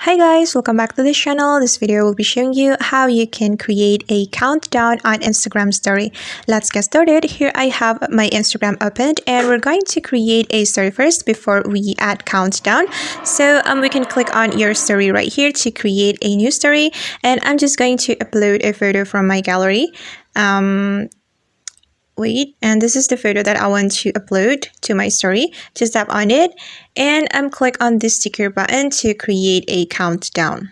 Hi guys, welcome back to this channel. This video will be showing you how you can create a countdown on Instagram story. Let's get started. Here I have my Instagram opened and we're going to create a story first before we add countdown. So we can click on your story right here to create a new story, and I'm just going to upload a photo from my gallery. Wait, and this is the photo that I want to upload to my story. Just tap on it and click on this sticker button to create a countdown.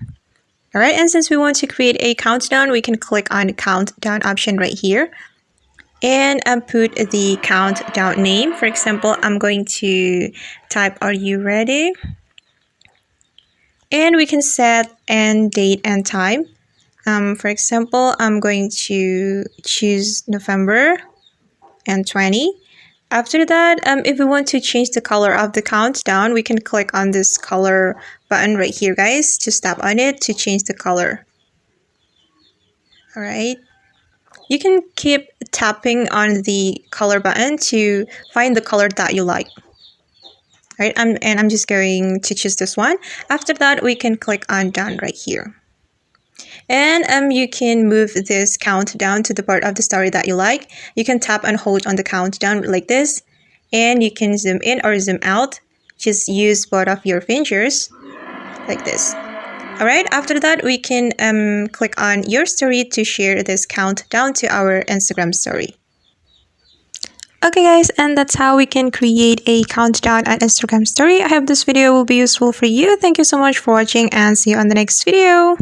Alright, and since we want to create a countdown, we can click on the countdown option right here and put the countdown name. For example, I'm going to type "Are you ready?" And we can set end, date, and time. For example, I'm going to choose November and 20. After that, if we want to change the color of the countdown, we can click on this color button right here, guys. Just tap on it to change the color. Alright. You can keep tapping on the color button to find the color that you like. Alright, I'm just going to choose this one. After that, we can click on done right here. And you can move this countdown to the part of the story that you like. You can tap and hold on the countdown like this, and you can zoom in or zoom out. Just use both of your fingers like this. Alright, after that we can click on your story to share this countdown to our Instagram story. Okay guys, and that's how we can create a countdown on Instagram story. I hope this video will be useful for you. Thank you so much for watching and see you on the next video.